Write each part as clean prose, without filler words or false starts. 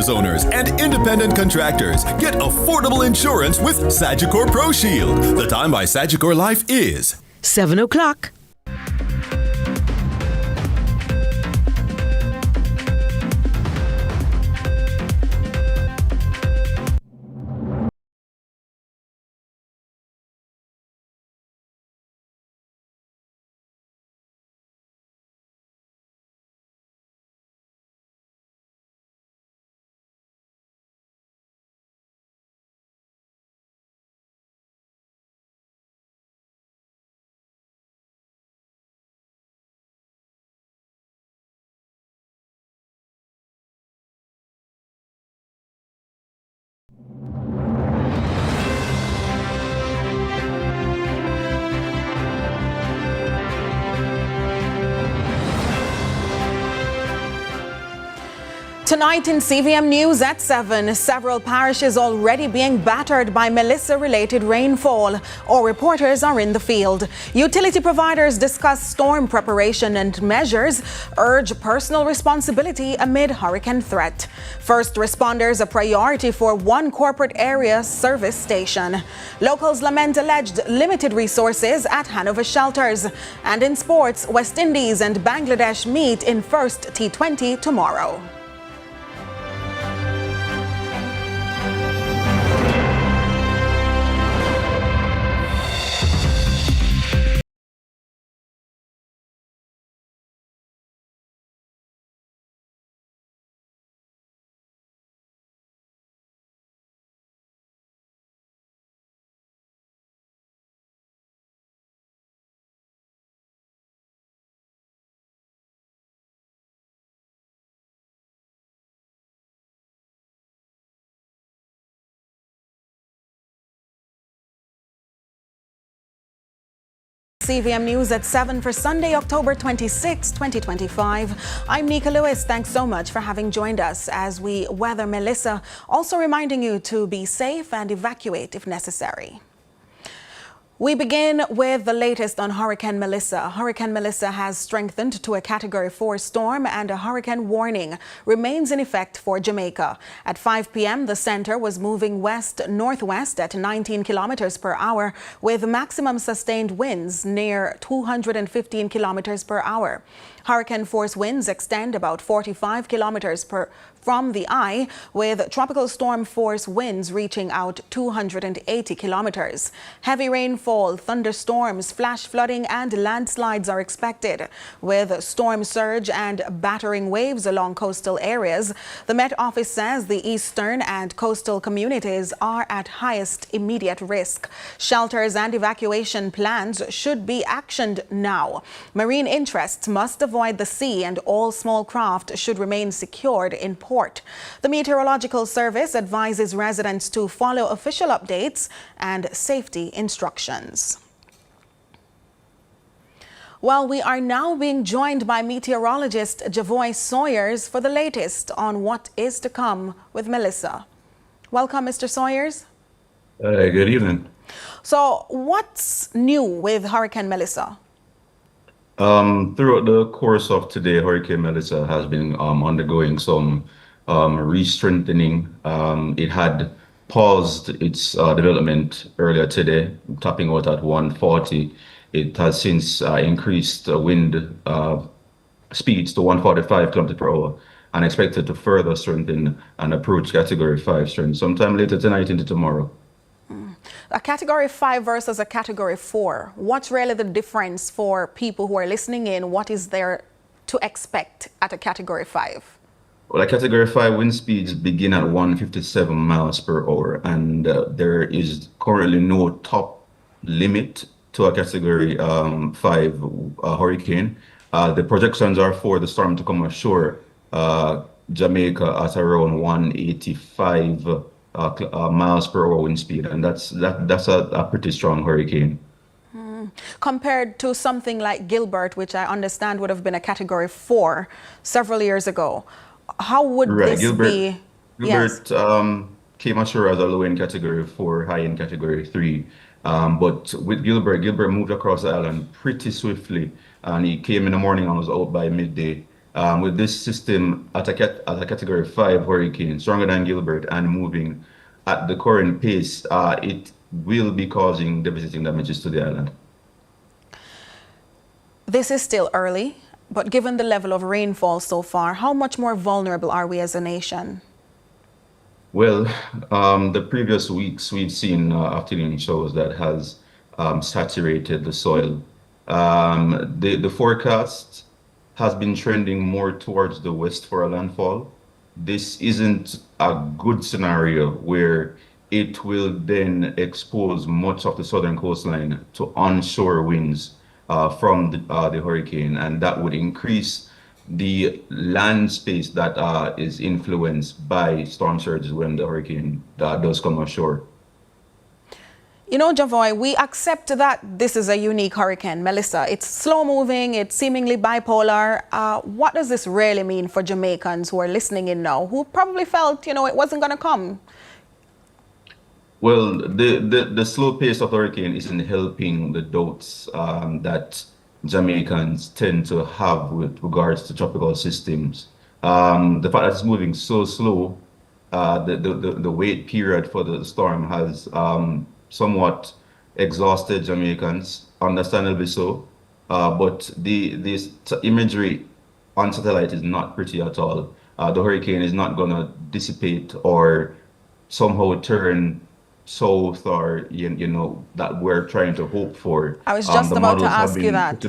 business owners, and independent contractors. Get affordable insurance with Sagicor Pro Shield. The time by Sagicor Life is 7 o'clock. Tonight in CVM News at 7, several parishes already being battered by Melissa-related rainfall. All reporters are in the field. Utility providers discuss storm preparation and measures, urge personal responsibility amid hurricane threat. First responders a priority for one corporate area service station. Locals lament alleged limited resources at Hanover shelters. And in sports, West Indies and Bangladesh meet in first T20 tomorrow. CVM News at 7 for Sunday, October 26, 2025. I'm Nika Lewis. Thanks so much for having joined us as we weather Melissa. Also reminding you to be safe and evacuate if necessary. We begin with the latest on Hurricane Melissa. Hurricane Melissa has strengthened to a Category 4 storm and a hurricane warning remains in effect for Jamaica. At 5 p.m., the center was moving west-northwest at 19 kilometers per hour with maximum sustained winds near 215 kilometers per hour. Hurricane force winds extend about 45 kilometers from the eye, with tropical storm force winds reaching out 280 kilometers. Heavy rainfall, thunderstorms, flash flooding and landslides are expected, with storm surge and battering waves along coastal areas. The Met Office says the eastern and coastal communities are at highest immediate risk. Shelters and evacuation plans should be actioned now. Marine interests must avoid the sea and all small craft should remain secured in port. The Meteorological Service advises residents to follow official updates and safety instructions. Well, we are now being joined by meteorologist Javoy Sawyers for the latest on what is to come with Melissa. Welcome, Mr. Sawyers. Good evening. So, what's new with Hurricane Melissa? Throughout the course of today, Hurricane Melissa has been undergoing some re-strengthening. It had paused its development earlier today, topping out at 140. It has since increased wind speeds to 145 km per hour and expected to further strengthen and approach Category 5 strength sometime later tonight into tomorrow. A Category 5 versus a Category 4. What's really the difference for people who are listening in? What is there to expect at a Category 5? Well, a Category 5 wind speeds begin at 157 miles per hour, and there is currently no top limit to a Category 5 hurricane. The projections are for the storm to come ashore Jamaica at around 185 miles per hour wind speed, and that's a pretty strong hurricane. Compared to something like Gilbert, which I understand would have been a Category 4 several years ago, how would this be? Gilbert came ashore as a low-end Category 4, high-end Category 3. But with Gilbert moved across the island pretty swiftly, and he came in the morning and was out by midday. With this system at a Category 5 hurricane, stronger than Gilbert and moving at the current pace, it will be causing devastating damages to the island. This is still early, but given the level of rainfall so far, how much more vulnerable are we as a nation? Well, the previous weeks we've seen afternoon shows that has saturated the soil. The forecast has been trending more towards the west for a landfall. This isn't a good scenario where it will then expose much of the southern coastline to onshore winds from the hurricane, and that would increase the land space that is influenced by storm surges when the hurricane does come ashore. You know, Javoy, we accept that this is a unique hurricane, Melissa. It's slow moving, it's seemingly bipolar. What does this really mean for Jamaicans who are listening in now, who probably felt, you know, it wasn't going to come? Well, the slow pace of the hurricane isn't helping the doubts that Jamaicans tend to have with regards to tropical systems. The fact that it's moving so slow, the wait period for the storm has somewhat exhausted Jamaicans, understandably so. But this imagery on satellite is not pretty at all. The hurricane is not going to dissipate or somehow turn south, or you know, that we're trying to hope for. I was just about to ask you that.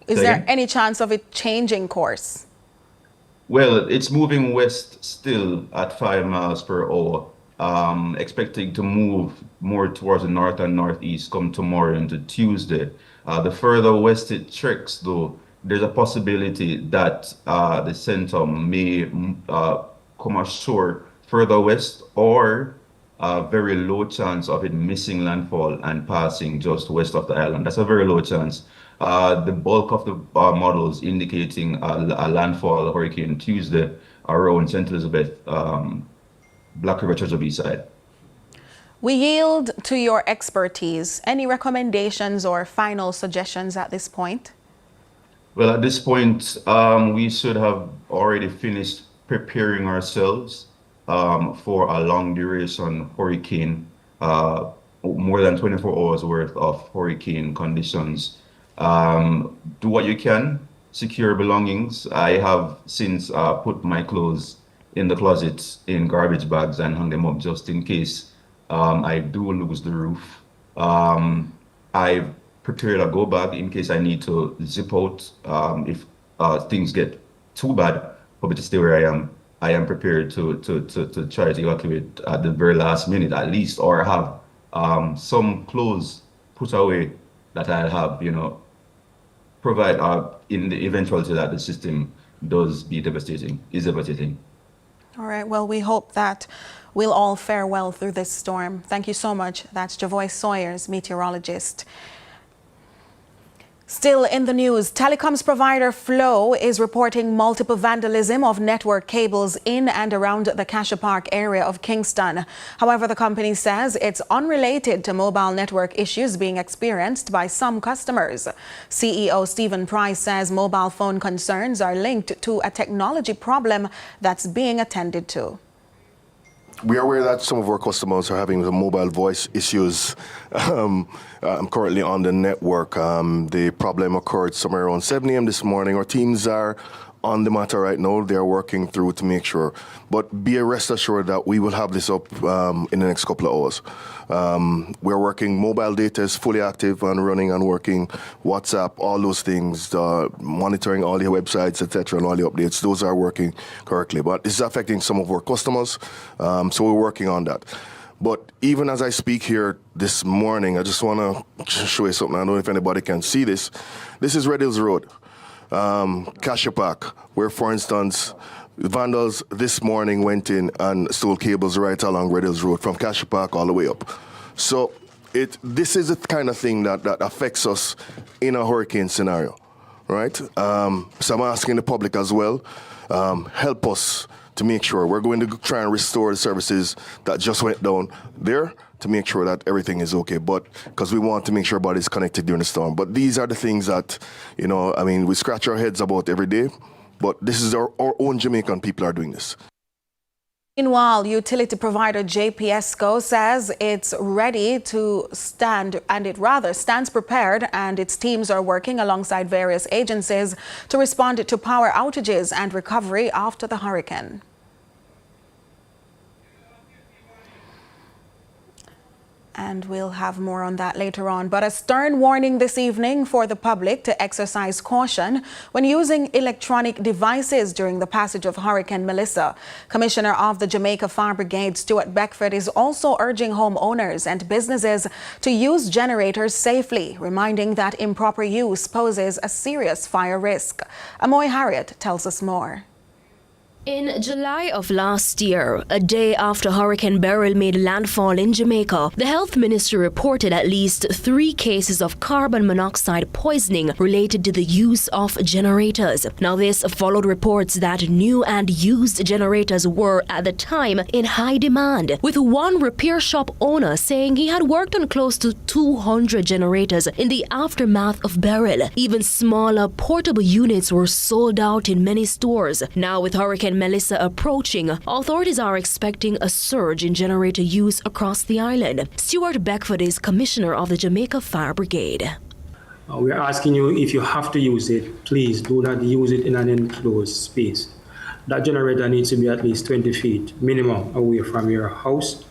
Is there any chance of it changing course? Well, it's moving west still at 5 miles per hour. Expecting to move more towards the north and northeast come tomorrow into Tuesday. The further west it treks, though, there's a possibility that the center may come ashore further west, or a very low chance of it missing landfall and passing just west of the island. That's a very low chance. The bulk of the models indicating a landfall hurricane Tuesday around St. Elizabeth, Black River, Treasure Beach side. We yield to your expertise. Any recommendations or final suggestions at this point? Well, at this point, we should have already finished preparing ourselves for a long duration hurricane, more than 24 hours worth of hurricane conditions. Do what you can, secure belongings. I have since put my clothes in the closet in garbage bags and hung them up just in case I do lose the roof. I've prepared a go bag in case I need to zip out if things get too bad for me to stay where I am. I am prepared to try to evacuate at the very last minute at least, or have some clothes put away that I'll have, you know, provide in the eventuality that the system is devastating. All right, well, we hope that we'll all fare well through this storm. Thank you so much. That's Javoy Sawyers, meteorologist. Still in the news, Telecom's provider Flow is reporting multiple vandalism of network cables in and around the Cassia Park area of Kingston. However, the company says it's unrelated to mobile network issues being experienced by some customers. CEO Stephen Price says mobile phone concerns are linked to a technology problem that's being attended to. We are aware that some of our customers are having the mobile voice issues currently on the network. The problem occurred somewhere around 7 a.m. this morning. Our teams are on the matter right now. They are working through to make sure. But be rest assured that we will have this up in the next couple of hours. We're working, mobile data is fully active and running and working, WhatsApp, all those things, monitoring all the websites, etc., and all the updates. Those are working correctly. But this is affecting some of our customers, so we're working on that. But even as I speak here this morning, I just want to show you something. I don't know if anybody can see this. This is Red Hills Road, Cassia Park, where, for instance, vandals this morning went in and stole cables right along Red Hills Road from Cassia Park all the way up. So this is the kind of thing that affects us in a hurricane scenario, right? So I'm asking the public as well, help us to make sure we're going to try and restore the services that just went down there to make sure that everything is okay. But because we want to make sure everybody's connected during the storm. But these are the things that, you know, I mean, we scratch our heads about every day. But this is our own Jamaican people are doing this. Meanwhile, utility provider JPS says it's ready to stand, and it rather stands prepared, and its teams are working alongside various agencies to respond to power outages and recovery after the hurricane. And we'll have more on that later on. But a stern warning this evening for the public to exercise caution when using electronic devices during the passage of Hurricane Melissa. Commissioner of the Jamaica Fire Brigade, Stuart Beckford, is also urging homeowners and businesses to use generators safely, reminding that improper use poses a serious fire risk. Amoy Harriet tells us more. In July of last year, a day after Hurricane Beryl made landfall in Jamaica, the health ministry reported at least 3 cases of carbon monoxide poisoning related to the use of generators. Now, this followed reports that new and used generators were, at the time, in high demand, with one repair shop owner saying he had worked on close to 200 generators in the aftermath of Beryl. Even smaller portable units were sold out in many stores. Now, with Hurricane Melissa approaching, authorities are expecting a surge in generator use across the island. Stuart Beckford is Commissioner of the Jamaica Fire Brigade. We're asking you, if you have to use it, please do not use it in an enclosed space. That generator needs to be at least 20 feet minimum away from your house,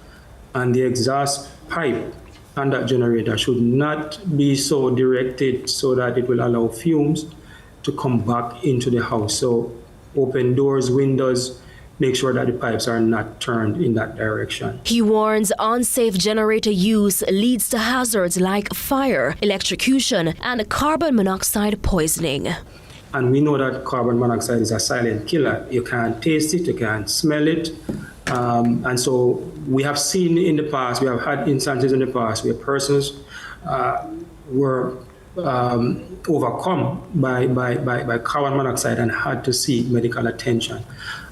and the exhaust pipe and that generator should not be so directed so that it will allow fumes to come back into the house. So open doors, windows, make sure that the pipes are not turned in that direction. He warns unsafe generator use leads to hazards like fire, electrocution, and carbon monoxide poisoning. And we know that carbon monoxide is a silent killer. You can't taste it, you can't smell it. And so we have seen in the past, we have had instances in the past where persons were overcome by carbon monoxide and had to seek medical attention.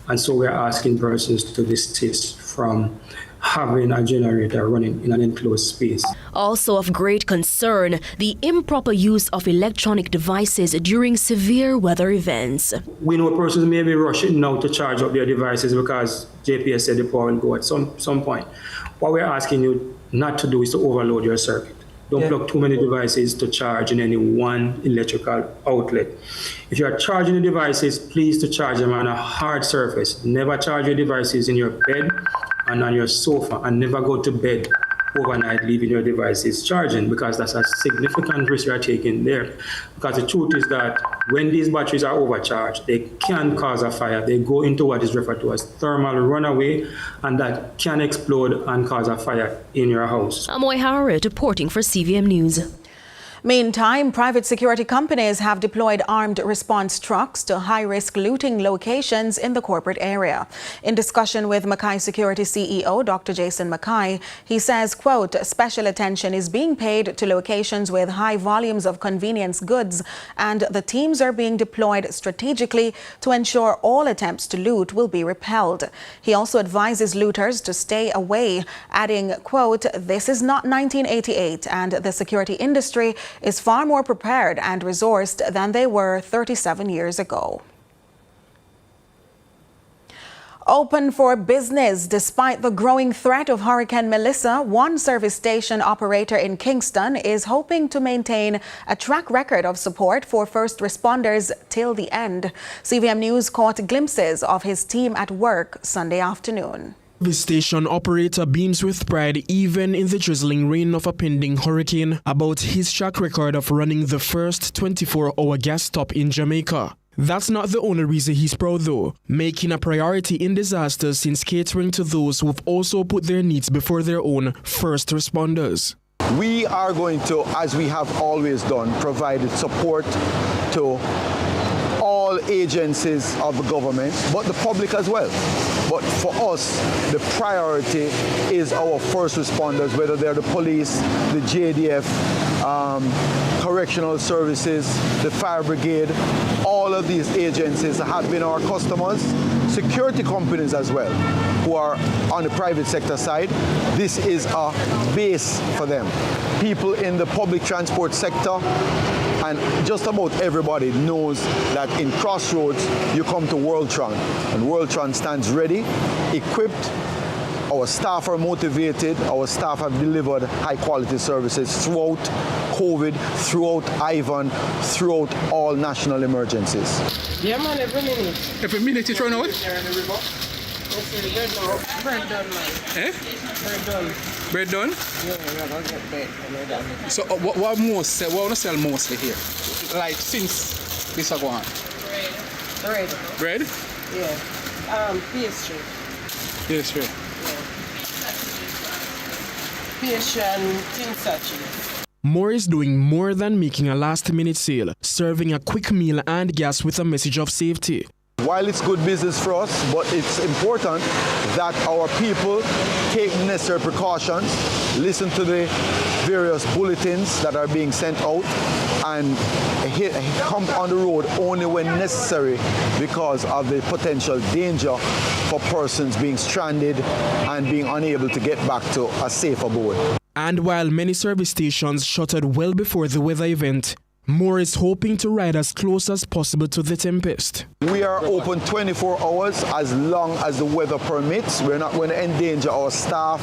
And so we're asking persons to desist from having a generator running in an enclosed space. Also of great concern, the improper use of electronic devices during severe weather events. We know persons may be rushing now to charge up their devices because JPS said the power will go at some point. What we're asking you not to do is to overload your circuit. Don't plug too many devices to charge in any one electrical outlet. If you are charging the devices, please to charge them on a hard surface. Never charge your devices in your bed and on your sofa, and never go to bed overnight leaving your devices charging, because that's a significant risk you are taking there. Because the truth is that when these batteries are overcharged, they can cause a fire. They go into what is referred to as thermal runaway, and that can explode and cause a fire in your house. Amoy Harriet reporting for CVM News. Meantime, private security companies have deployed armed response trucks to high-risk looting locations in the corporate area. In discussion with Mackay Security CEO Dr. Jason Mackay, he says, quote, special attention is being paid to locations with high volumes of convenience goods, and the teams are being deployed strategically to ensure all attempts to loot will be repelled. He also advises looters to stay away, adding, quote, this is not 1988, and the security industry is far more prepared and resourced than they were 37 years ago. Open for business despite the growing threat of Hurricane Melissa, one service station operator in Kingston is hoping to maintain a track record of support for first responders till the end. CVM News caught glimpses of his team at work Sunday afternoon. The station operator beams with pride even in the drizzling rain of a pending hurricane about his track record of running the first 24-hour gas stop in Jamaica. That's not the only reason he's proud though, making a priority in disasters since catering to those who've also put their needs before their own first responders. We are going to, as we have always done, provide support to all agencies of the government, but the public as well. But for us, the priority is our first responders, whether they're the police, the JDF, correctional services, the fire brigade. All of these agencies have been our customers, security companies as well, who are on the private sector side. This is a base for them. People in the public transport sector, and just about everybody knows that in Crossroads, you come to Worldtron, and Worldtron stands ready, equipped. Our staff are motivated. Our staff have delivered high-quality services throughout COVID, throughout Ivan, throughout all national emergencies. Yeah, man, every minute. Every minute it's run out? Bread done, man. Eh? Bread done. Bread done? Yeah, we're going to get bread when we're done. So what want to sell mostly here? Like since this is going on? Bread. Bread? Yeah. Pastry. Pastry. Pastry and tin sachets. Moore is doing more than making a last-minute sale, serving a quick meal and gas with a message of safety. While it's good business for us, but it's important that our people take the necessary precautions, listen to the various bulletins that are being sent out, and come on the road only when necessary because of the potential danger for persons being stranded and being unable to get back to a safe abode. And while many service stations shuttered well before the weather event, Moore is hoping to ride as close as possible to the tempest. We are open 24 hours as long as the weather permits. We're not going to endanger our staff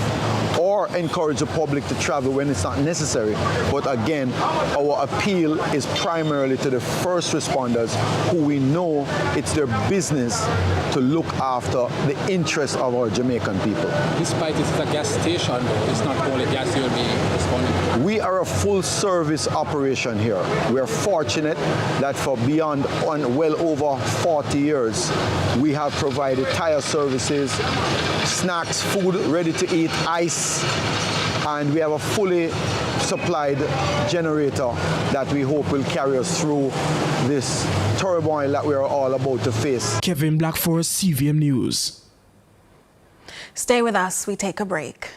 or encourage the public to travel when it's not necessary. But again, our appeal is primarily to the first responders who we know it's their business to look after the interests of our Jamaican people. Despite it's a gas station, it's not only gas you'll be responding. We are a full service operation here. We are fortunate that for beyond well over 40 years, we have provided tire services, snacks, food, ready to eat, ice, and we have a fully supplied generator that we hope will carry us through this turmoil that we are all about to face. Kevin Blackford, CVM News. Stay with us, we take a break.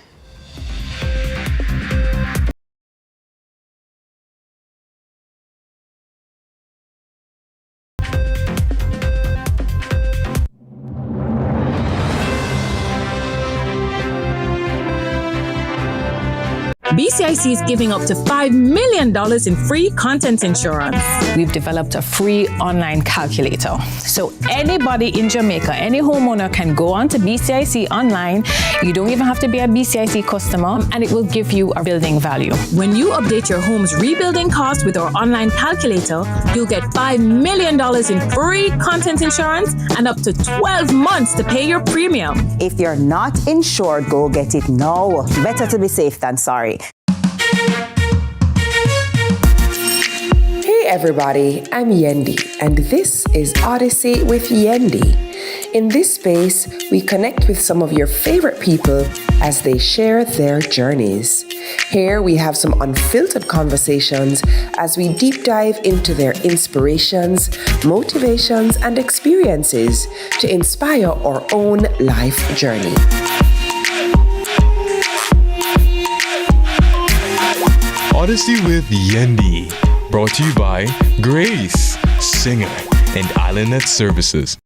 BCIC is giving up to $5 million in free content insurance. We've developed a free online calculator. So anybody in Jamaica, any homeowner can go on to BCIC online. You don't even have to be a BCIC customer, and it will give you a building value. When you update your home's rebuilding cost with our online calculator, you'll get $5 million in free content insurance and up to 12 months to pay your premium. If you're not insured, go get it now. Better to be safe than sorry. Hey everybody, I'm Yendi, and this is Odyssey with Yendi. In this space, we connect with some of your favorite people as they share their journeys. Here we have some unfiltered conversations as we deep dive into their inspirations, motivations, and experiences to inspire our own life journey. Odyssey with Yendi, brought to you by Grace, Singer, and Islandnet Services.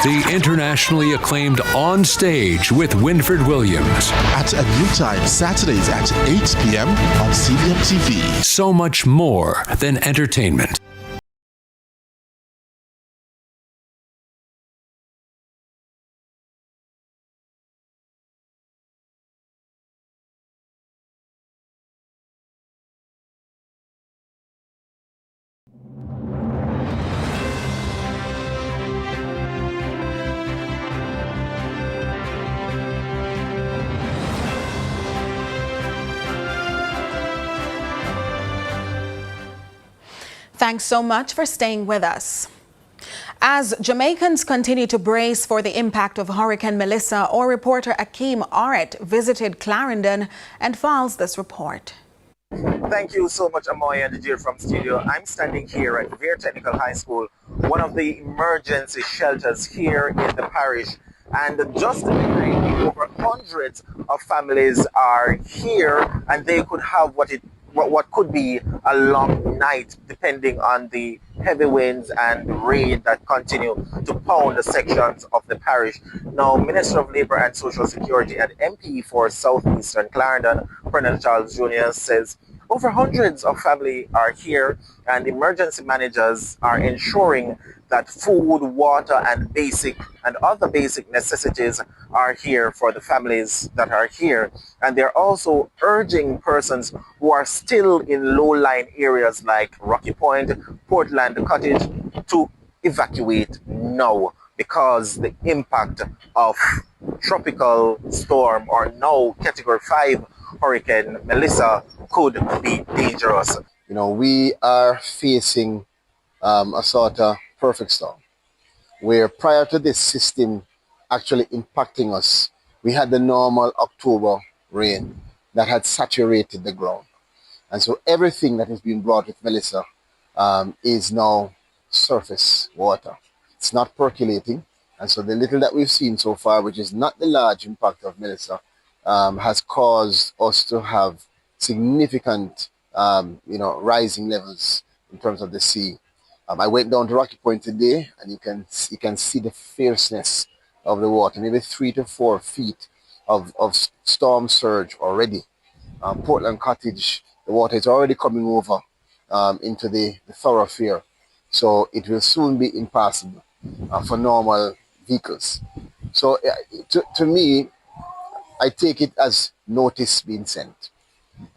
The internationally acclaimed On Stage with Winfred Williams. At a new time, Saturdays at 8 p.m. on CVM TV. So much more than entertainment. Thanks so much for staying with us. As Jamaicans continue to brace for the impact of Hurricane Melissa, our reporter Akeem Aret visited Clarendon and files this report. Thank you so much, Amoy and Jir from studio. I'm standing here at Veer Technical High School, one of the emergency shelters here in the parish. And just today, over hundreds of families are here, and they could have what could be a long night, depending on the heavy winds and rain that continue to pound the sections of the parish. Now, Minister of Labour and Social Security and MP for Southeastern Clarendon, Colonel Charles Jr. says over hundreds of families are here, and emergency managers are ensuring that food, water, and other basic necessities are here for the families that are here. And they're also urging persons who are still in low-lying areas like Rocky Point, Portland Cottage to evacuate now, because the impact of tropical storm or now Category 5 Hurricane Melissa could be dangerous. You know, we are facing a sort of perfect storm, where prior to this system actually impacting us, we had the normal October rain that had saturated the ground. And so everything that is being brought with Melissa is now surface water. It's not percolating. And so the little that we've seen so far, which is not the large impact of Melissa, has caused us to have significant rising levels in terms of the sea. I went down to Rocky Point today, and you can see the fierceness of the water, maybe 3 to 4 feet of storm surge already. Portland Cottage, the water is already coming over into the thoroughfare, so it will soon be impassable for normal vehicles. So to me, I take it as notice being sent.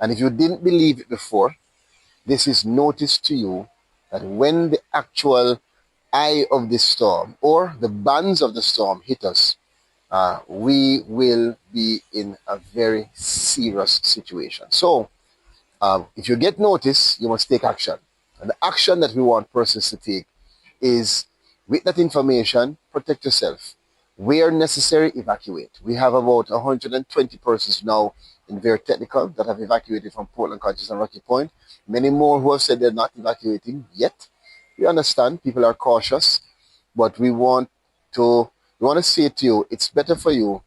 And if you didn't believe it before, this is notice to you that when the actual eye of the storm or the bands of the storm hit us, we will be in a very serious situation. So if you get notice, you must take action. And the action that we want persons to take is, with that information, protect yourself. Where necessary, evacuate. We have about 120 persons now in Veer Technical that have evacuated from Portland Cottage and Rocky Point. Many more who have said they're not evacuating yet. We understand people are cautious, but we want to say to you, it's better for you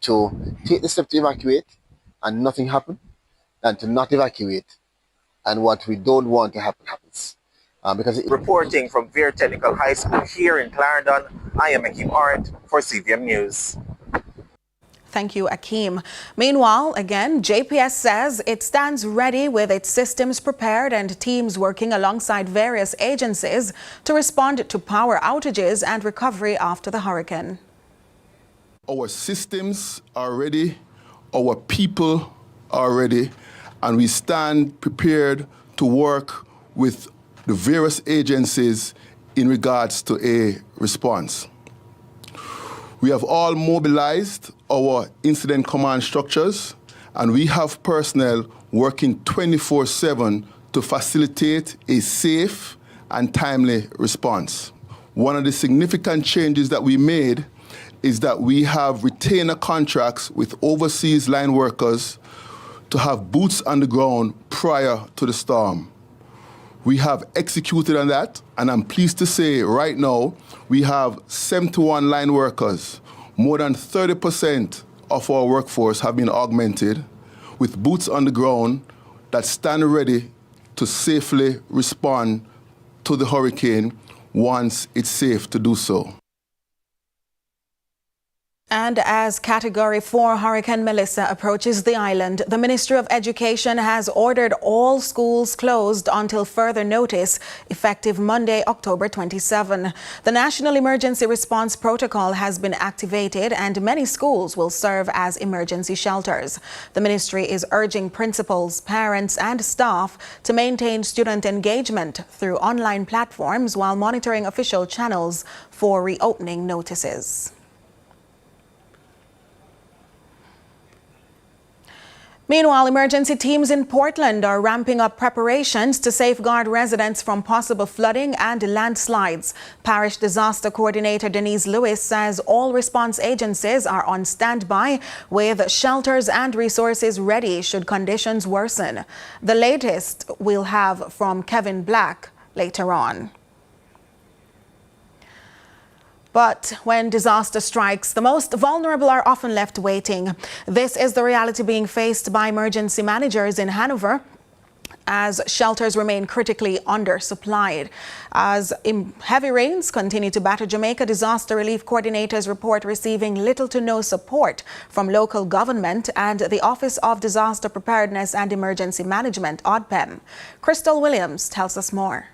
to take the step to evacuate and nothing happen than to not evacuate and what we don't want to happen happens. Reporting from Veer Technical High School here in Clarendon, I am Akeem Arndt for CVM News. Thank you, Akeem. Meanwhile, again, JPS says it stands ready with its systems prepared and teams working alongside various agencies to respond to power outages and recovery after the hurricane. Our systems are ready, our people are ready, and we stand prepared to work with the various agencies in regards to a response. We have all mobilized our incident command structures, and we have personnel working 24/7 to facilitate a safe and timely response. One of the significant changes that we made is that we have retainer contracts with overseas line workers to have boots on the ground prior to the storm. We have executed on that, and I'm pleased to say right now we have 71 line workers. More than 30% of our workforce have been augmented with boots on the ground that stand ready to safely respond to the hurricane once it's safe to do so. And as Category 4 Hurricane Melissa approaches the island, the Ministry of Education has ordered all schools closed until further notice, effective Monday, October 27. The National Emergency Response Protocol has been activated and many schools will serve as emergency shelters. The ministry is urging principals, parents and staff to maintain student engagement through online platforms while monitoring official channels for reopening notices. Meanwhile, emergency teams in Portland are ramping up preparations to safeguard residents from possible flooding and landslides. Parish Disaster Coordinator Denise Lewis says all response agencies are on standby with shelters and resources ready should conditions worsen. The latest we'll have from Kevin Black later on. But when disaster strikes, the most vulnerable are often left waiting. This is the reality being faced by emergency managers in Hanover as shelters remain critically undersupplied. As heavy rains continue to batter Jamaica, disaster relief coordinators report receiving little to no support from local government and the Office of Disaster Preparedness and Emergency Management, ODPEM. Crystal Williams tells us more.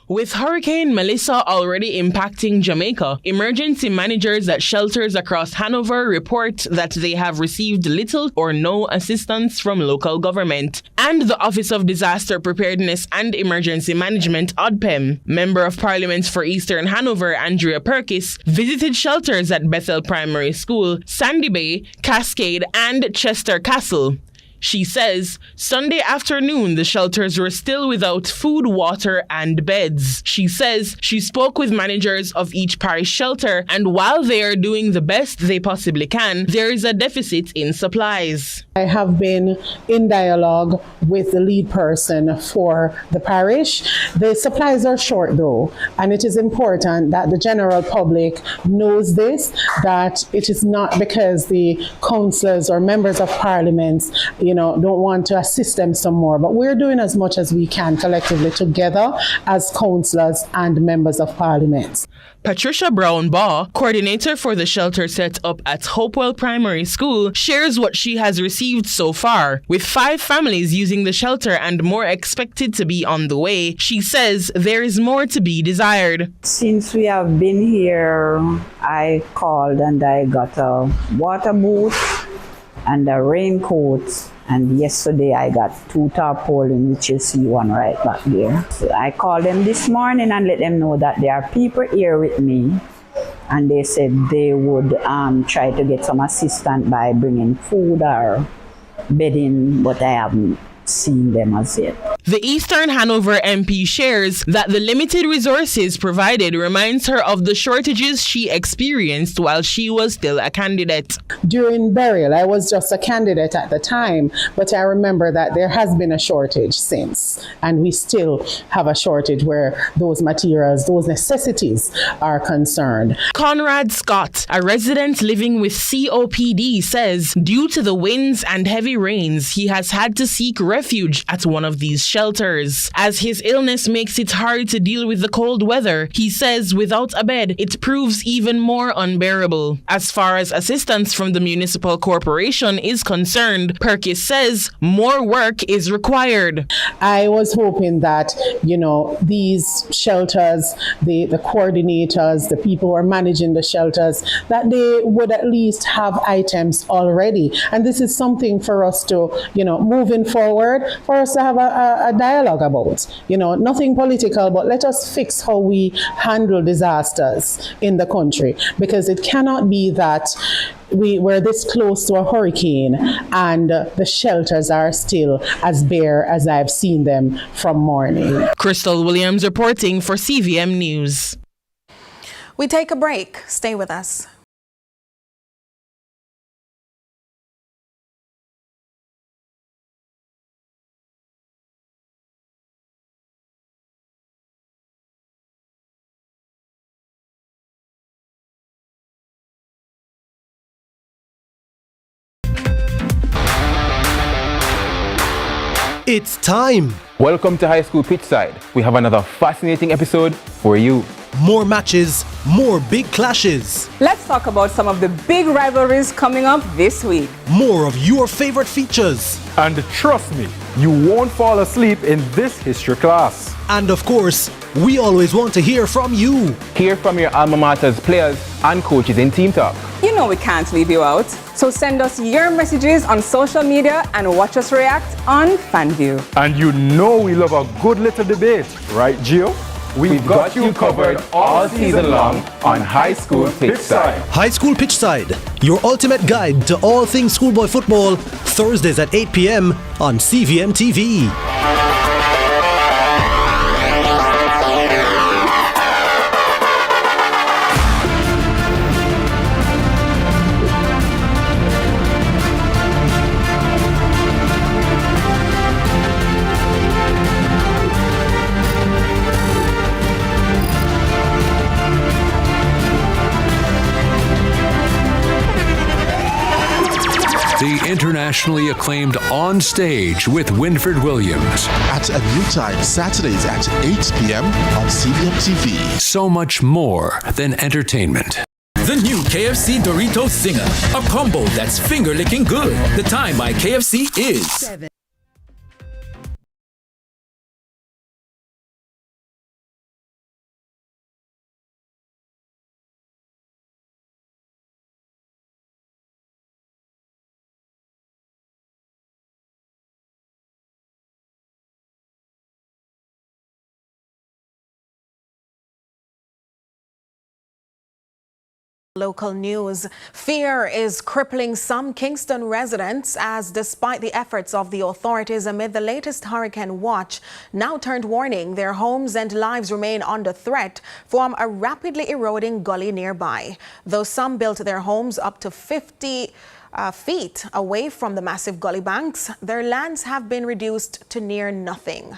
With Hurricane Melissa already impacting Jamaica, emergency managers at shelters across Hanover report that they have received little or no assistance from local government. And the Office of Disaster Preparedness and Emergency Management, ODPEM, Member of Parliament for Eastern Hanover, Andrea Perkis, visited shelters at Bethel Primary School, Sandy Bay, Cascade, and Chester Castle. She says Sunday afternoon, the shelters were still without food, water, and beds. She says she spoke with managers of each parish shelter, and while they are doing the best they possibly can, there is a deficit in supplies. I have been in dialogue with the lead person for the parish. The supplies are short though, and it is important that the general public knows this, that it is not because the councillors or members of parliament don't want to assist them some more, but we're doing as much as we can collectively together as councillors and members of parliament. Patricia Brown-Baugh, coordinator for the shelter set up at Hopewell Primary School, shares what she has received so far. With 5 families using the shelter and more expected to be on the way, she says there is more to be desired. Since we have been here, I called and I got a water boot and a raincoat. And yesterday I got 2 tarpaulin, which you see one right back there. So I called them this morning and let them know that there are people here with me. And they said they would try to get some assistance by bringing food or bedding, but I haven't seen them as yet. The Eastern Hanover MP shares that the limited resources provided reminds her of the shortages she experienced while she was still a candidate. During burial, I was just a candidate at the time, but I remember that there has been a shortage since, and we still have a shortage where those materials, those necessities are concerned. Conrad Scott, a resident living with COPD, says due to the winds and heavy rains, he has had to seek refuge at one of these shelters. As his illness makes it hard to deal with the cold weather, he says without a bed, it proves even more unbearable. As far as assistance from the municipal corporation is concerned, Perkis says more work is required. I was hoping that, these shelters, the coordinators, the people who are managing the shelters, that they would at least have items already. And this is something for us to, moving forward, for us to have a dialogue about. Nothing political, but let us fix how we handle disasters in the country, because it cannot be that we're this close to a hurricane and the shelters are still as bare as I've seen them from morning. Crystal Williams reporting for CVM News. We take a break. Stay with us. It's time! Welcome to High School Pitchside. We have another fascinating episode for you. More matches, more big clashes. Let's talk about some of the big rivalries coming up this week. More of your favorite features. And trust me, you won't fall asleep in this history class. And of course, we always want to hear from you. Hear from your alma mater's players and coaches in Team Talk. You know we can't leave you out. So send us your messages on social media and watch us react on FanView. And you know we love a good little debate, right, Gio? We've got you covered all season long on High School Pitchside. High School Pitchside, your ultimate guide to all things schoolboy football, Thursdays at 8 p.m. on CVM TV. The internationally acclaimed On Stage with Winfred Williams. At a new time, Saturdays at 8 p.m. on CVM TV. So much more than entertainment. The new KFC Dorito Singer, a combo that's finger-licking good. The time by KFC is 7. Local news. Fear is crippling some Kingston residents as, despite the efforts of the authorities amid the latest hurricane watch, now turned warning, their homes and lives remain under threat from a rapidly eroding gully nearby. Though some built their homes up to 50 feet away from the massive gully banks, their lands have been reduced to near nothing.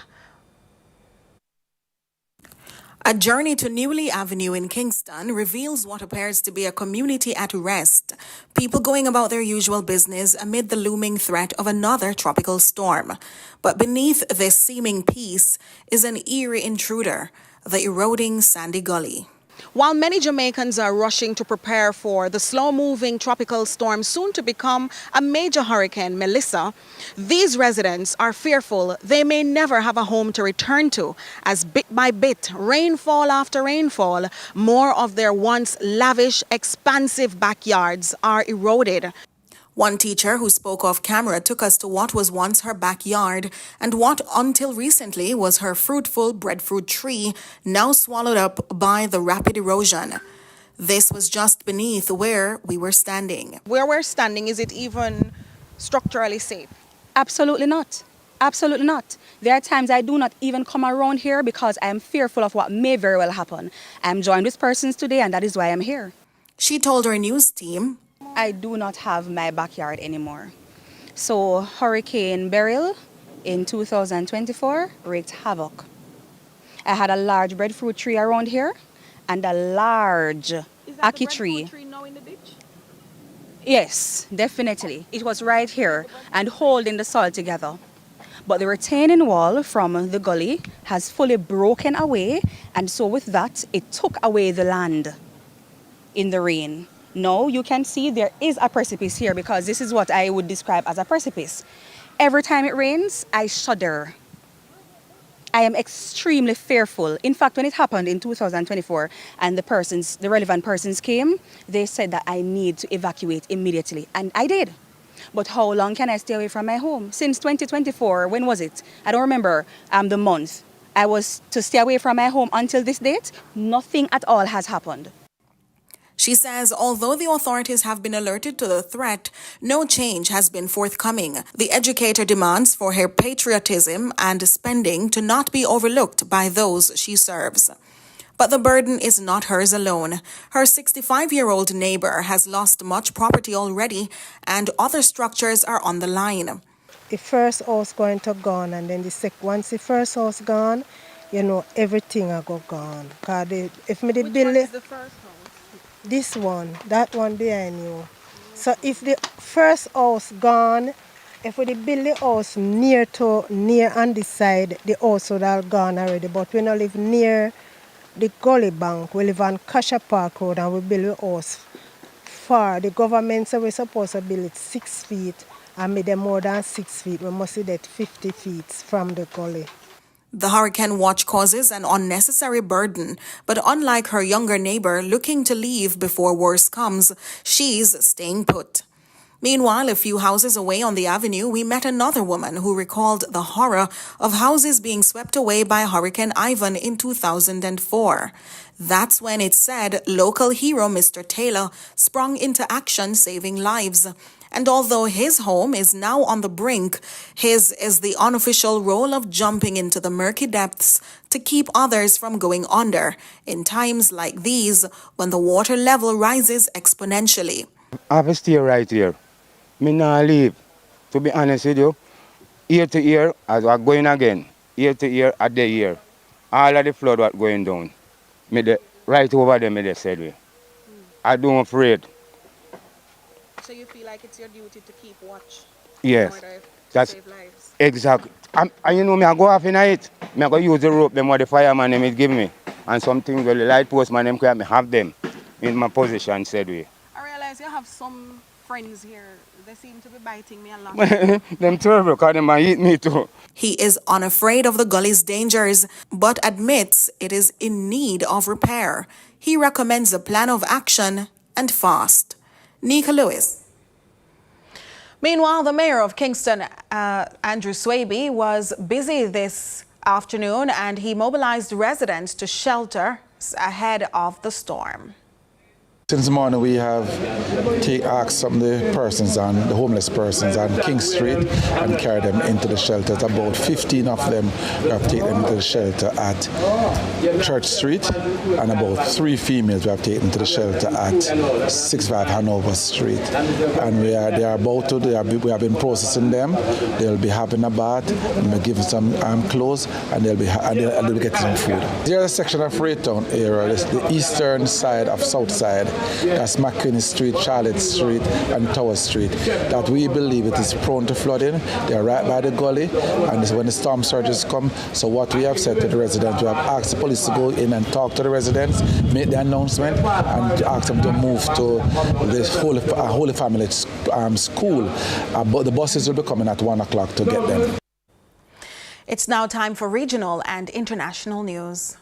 A journey to Newley Avenue in Kingston reveals what appears to be a community at rest. People going about their usual business amid the looming threat of another tropical storm. But beneath this seeming peace is an eerie intruder, the eroding sandy gully. While many Jamaicans are rushing to prepare for the slow-moving tropical storm soon to become a major hurricane, Melissa, these residents are fearful they may never have a home to return to, as bit by bit, rainfall after rainfall, more of their once lavish, expansive backyards are eroded. One teacher who spoke off camera took us to what was once her backyard and what until recently was her fruitful breadfruit tree, now swallowed up by the rapid erosion. This was just beneath where we were standing. Where we're standing, is it even structurally safe? Absolutely not. Absolutely not. There are times I do not even come around here because I am fearful of what may very well happen. I'm joined with persons today and that is why I'm here. She told her news team, I do not have my backyard anymore. So Hurricane Beryl in 2024 wreaked havoc. I had a large breadfruit tree around here and a large ackee tree. Tree now in the ditch? Yes, definitely. It was right here and holding the soil together. But the retaining wall from the gully has fully broken away, and so with that, it took away the land in the rain. Now you can see there is a precipice here because this is what I would describe as a precipice. Every time it rains, I shudder. I am extremely fearful. In fact, when it happened in 2024 and the relevant persons came, they said that I need to evacuate immediately. And I did. But how long can I stay away from my home? Since 2024, when was it? I don't remember the month. I was to stay away from my home until this date. Nothing at all has happened. She says although the authorities have been alerted to the threat, no change has been forthcoming. The educator demands for her patriotism and spending to not be overlooked by those she serves. But the burden is not hers alone. Her 65-year-old neighbor has lost much property already, and other structures are on the line. The first house going to gone, and then once the first house gone, you know, everything will go gone. If me Which one is the first house? This one, that one behind you. So if the first house gone, if we build the house near on this side, the house would have gone already. But we don't live near the Gully bank. We live on Kasha Park Road and we build the house far. The government said we're supposed to build it 6 feet and make them more than 6 feet. We must see that 50 feet from the gully. The hurricane watch causes an unnecessary burden, but unlike her younger neighbor looking to leave before worse comes, she's staying put. Meanwhile, a few houses away on the avenue, we met another woman who recalled the horror of houses being swept away by Hurricane Ivan in 2004. That's when it said local hero Mr. Taylor sprung into action, saving lives. And although his home is now on the brink, his is the unofficial role of jumping into the murky depths to keep others from going under in times like these when the water level rises exponentially. I have to stay right here. Me not leave. To be honest with you, year to year, as we're going again, year to year, a day year, all of the flood was going down. Me right over there, me they said we. I don't afraid. So you feel like it's your duty to keep watch? Yes, in order to that's save lives? exactly. And you know, me I go off in it. Me I go use the rope, them what the fireman them give me, and some things where the light post man them can me have them in my position, said we. I realize you have some friends here. They seem to be biting me a lot. Them terrible, because they might eat me too. He is unafraid of the gully's dangers, but admits it is in need of repair. He recommends a plan of action and fast. Nika Lewis. Meanwhile, the mayor of Kingston, Andrew Swaby, was busy this afternoon and he mobilized residents to shelter ahead of the storm. Since morning we have asked some of the persons the homeless persons on King Street and carried them into the shelters. About 15 of them we have taken them to the shelter at Church Street, and about 3 females we have taken to the shelter at 65 Hanover Street. And we have been processing them. They'll be having a bath, we'll give them some clothes, and they'll be getting some food. There's a section of Raytown area, it's the eastern side of south side. That's McKinney Street, Charlotte Street, and Tower Street, that we believe it is prone to flooding. They're right by the gully, and it's when the storm surges come. So what we have said to the residents, we have asked the police to go in and talk to the residents, make the announcement, and ask them to move to this Holy Family school. But the buses will be coming at 1 o'clock to get them. It's now time for regional and international news.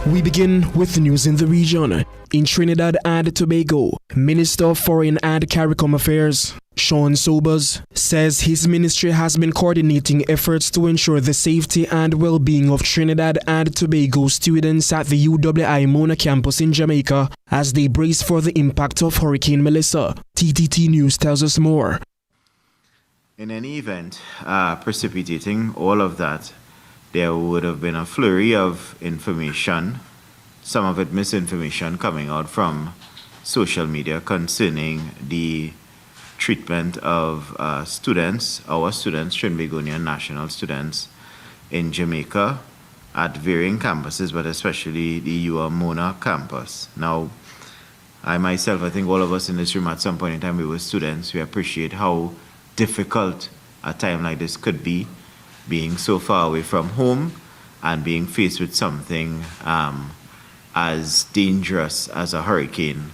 We begin with news in the region. In Trinidad and Tobago, Minister of Foreign and CARICOM Affairs, Sean Sobers, says his ministry has been coordinating efforts to ensure the safety and well-being of Trinidad and Tobago students at the UWI Mona campus in Jamaica as they brace for the impact of Hurricane Melissa. TTT News tells us more. In any event, precipitating all of that, there would have been a flurry of information, some of it misinformation, coming out from social media concerning the treatment of students, our students, Trinbagonian national students in Jamaica at varying campuses, but especially the UWI Mona campus. Now, I myself, I think all of us in this room at some point in time, we were students. We appreciate how difficult a time like this could be, being so far away from home and being faced with something as dangerous as a hurricane.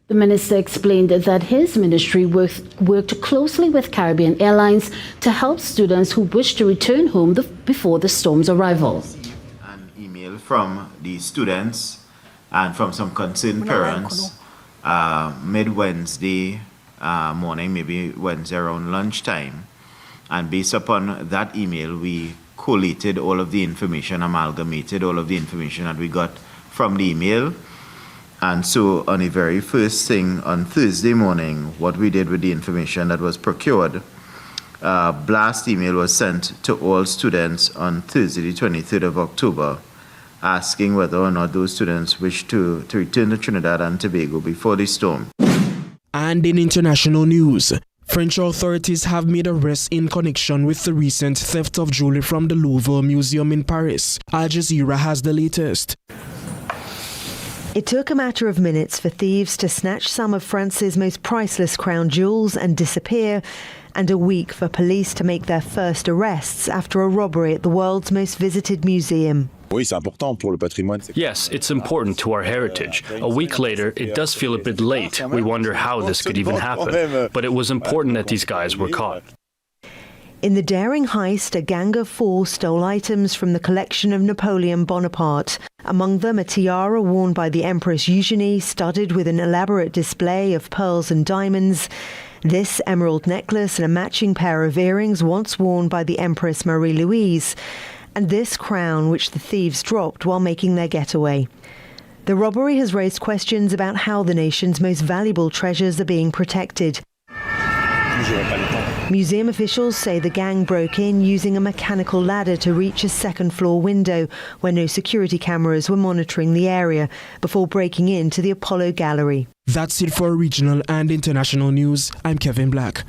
The minister explained that his ministry worked closely with Caribbean Airlines to help students who wish to return home before the storm's arrival. An email from the students and from some concerned parents mid-Wednesday morning, maybe Wednesday around lunchtime. And based upon that email, we collated all of the information, amalgamated all of the information that we got from the email. And so on the very first thing on Thursday morning, what we did with the information that was procured, blast email was sent to all students on Thursday, the 23rd of October, asking whether or not those students wish to return to Trinidad and Tobago before the storm. And in international news, French authorities have made arrests in connection with the recent theft of jewelry from the Louvre Museum in Paris. Al Jazeera has the latest. It took a matter of minutes for thieves to snatch some of France's most priceless crown jewels and disappear, and a week for police to make their first arrests after a robbery at the world's most visited museum. Yes, it's important to our heritage. A week later, it does feel a bit late. We wonder how this could even happen. But it was important that these guys were caught. In the daring heist, a gang of 4 stole items from the collection of Napoleon Bonaparte Among them, a tiara worn by the Empress Eugenie, studded with an elaborate display of pearls and diamonds. This emerald necklace and a matching pair of earrings once worn by the Empress Marie-Louise. And this crown, which the thieves dropped while making their getaway. The robbery has raised questions about how the nation's most valuable treasures are being protected. Museum officials say the gang broke in using a mechanical ladder to reach a second-floor window where no security cameras were monitoring the area before breaking into the Apollo Gallery. That's it for regional and international news. I'm Kevin Black.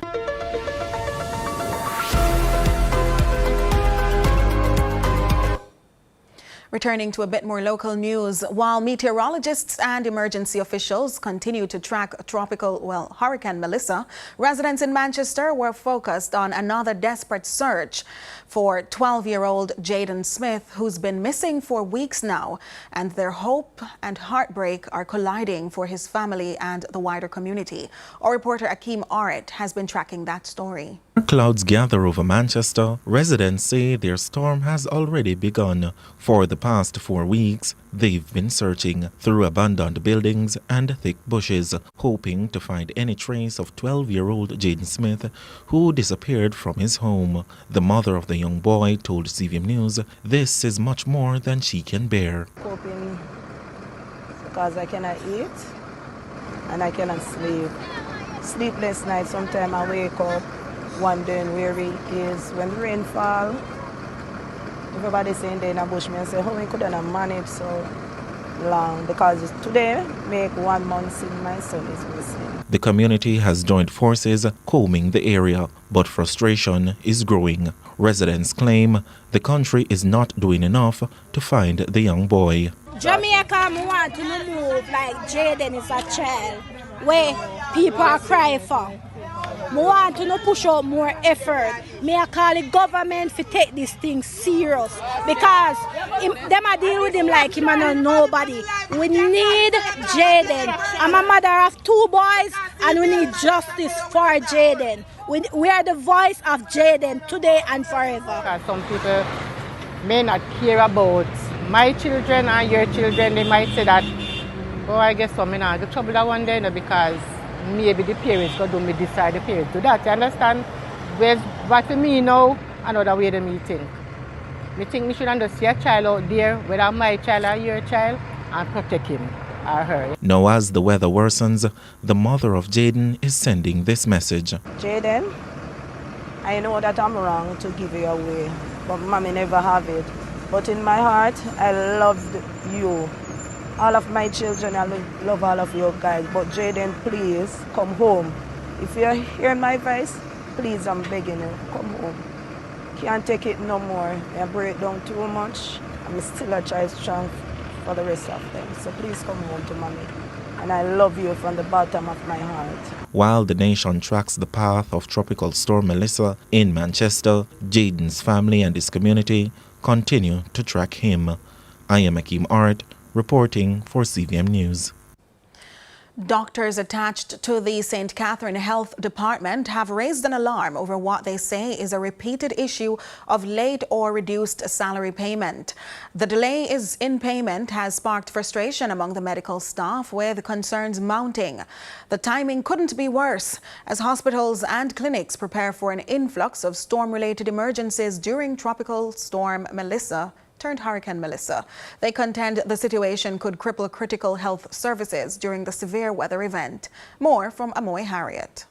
Returning to a bit more local news, while meteorologists and emergency officials continue to track Hurricane Melissa, residents in Manchester were focused on another desperate search for 12-year-old Jaden Smith, who's been missing for weeks now, and their hope and heartbreak are colliding for his family and the wider community. Our reporter Akeem Aret has been tracking that story. Clouds gather over Manchester. Residents say their storm has already begun. For the past 4 weeks, they've been searching through abandoned buildings and thick bushes, hoping to find any trace of 12-year-old Jaden Smith, who disappeared from his home. The mother of the young boy told CVM News this is much more than she can bear. Hoping because I cannot eat and I cannot sleep. Sleepless nights, sometimes I wake up wondering where he is. When the rain fall, everybody saying they're in a bush, me I say, how we could have managed so long? Because today, make 1 month since my son is missing. The community has joined forces combing the area, but frustration is growing. Residents claim the country is not doing enough to find the young boy. Jamaica, I want to move like Jaden is a child, where people are crying for. I want to push out more effort. I call the government to take this thing serious because them are deal with him like him and nobody. We need Jaden. I'm a mother of 2 boys and we need justice for Jaden. We are the voice of Jaden today and forever. Because some people may not care about my children and your children. They might say that, oh, I guess I'm in the trouble that one day because maybe the parents go do me decide the parents do that. You understand? Whereas what for me now, another way than me think. Me think me should understand your child out there, whether my child or your child, and protect him or her. Now as the weather worsens, the mother of Jaden is sending this message. Jaden, I know that I'm wrong to give you away, but mommy never have it. But in my heart, I loved you. All of my children, I love all of you guys. But Jaden, please, come home. If you're hearing my voice, please, I'm begging you, come home. Can't take it no more. I break down too much. I'm still a child strong for the rest of them. So please come home to mommy. And I love you from the bottom of my heart. While the nation tracks the path of Tropical Storm Melissa in Manchester, Jaden's family and his community continue to track him. I am Akeem Aret, reporting for CVM News. Doctors attached to the St. Catherine Health Department have raised an alarm over what they say is a repeated issue of late or reduced salary payment. The delay in payment has sparked frustration among the medical staff, with concerns mounting. The timing couldn't be worse as hospitals and clinics prepare for an influx of storm-related emergencies during Tropical Storm Melissa turned Hurricane Melissa. They contend the situation could cripple critical health services during the severe weather event. More from Amoy Harriet.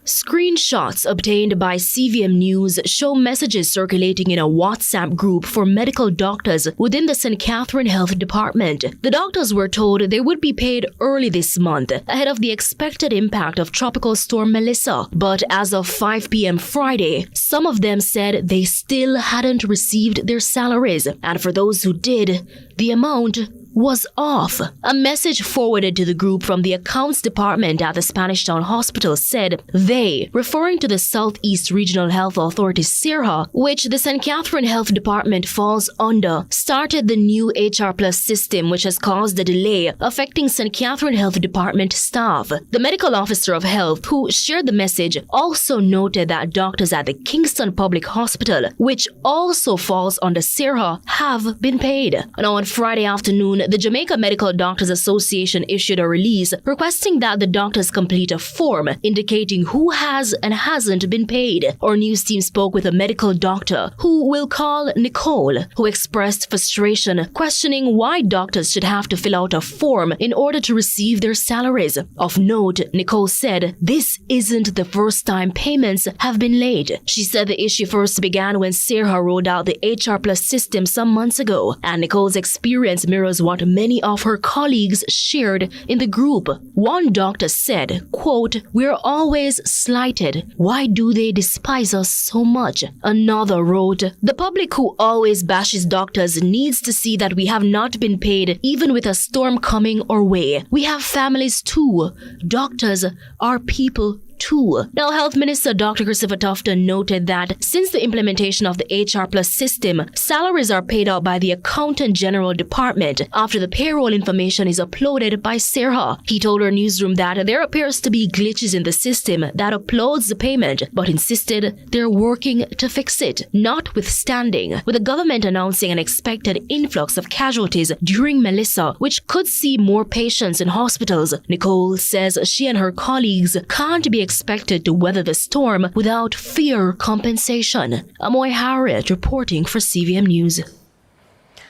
Screenshots obtained by CVM News show messages circulating in a WhatsApp group for medical doctors within the St. Catherine Health Department. The doctors were told they would be paid early this month ahead of the expected impact of Tropical Storm Melissa. But as of 5 p.m. Friday, some of them said they still hadn't received their salaries. And for those who did, the amount was off. A message forwarded to the group from the accounts department at the Spanish Town Hospital said they, referring to the Southeast Regional Health Authority SERHA, which the St. Catherine Health Department falls under, started the new HR Plus system, which has caused a delay affecting St. Catherine Health Department staff. The medical officer of health who shared the message also noted that doctors at the Kingston Public Hospital, which also falls under SERHA, have been paid. Now on Friday afternoon, the Jamaica Medical Doctors Association issued a release requesting that the doctors complete a form indicating who has and hasn't been paid. Our news team spoke with a medical doctor who we'll call Nicole, who expressed frustration questioning why doctors should have to fill out a form in order to receive their salaries. Of note, Nicole said this isn't the first time payments have been late. She said the issue first began when SERHA rolled out the HR Plus system some months ago, and Nicole's experience mirrors what many of her colleagues shared in the group. One doctor said, quote, "We're always slighted. Why do they despise us so much?" Another wrote, "The public who always bashes doctors needs to see that we have not been paid even with a storm coming our way. We have families too. Doctors are people too." Now, Health Minister Dr. Christopher Tufton noted that since the implementation of the HR Plus system, salaries are paid out by the Accountant General Department after the payroll information is uploaded by SERHA. He told our newsroom that there appears to be glitches in the system that uploads the payment, but insisted they're working to fix it. Notwithstanding, with the government announcing an expected influx of casualties during Melissa, which could see more patients in hospitals, Nicole says she and her colleagues can't be expected to weather the storm without fair compensation. Amoy Harriet reporting for CVM News.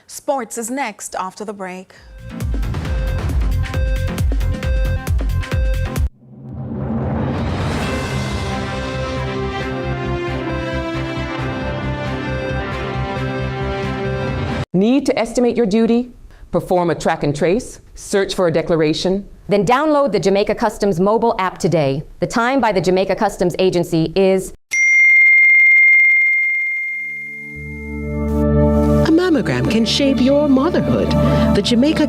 Sports is next after the break. Need to estimate your duty? Perform a track and trace? Search for a declaration? Then download the Jamaica Customs mobile app today. The time by the Jamaica Customs Agency is... A mammogram can shape your motherhood. The Jamaica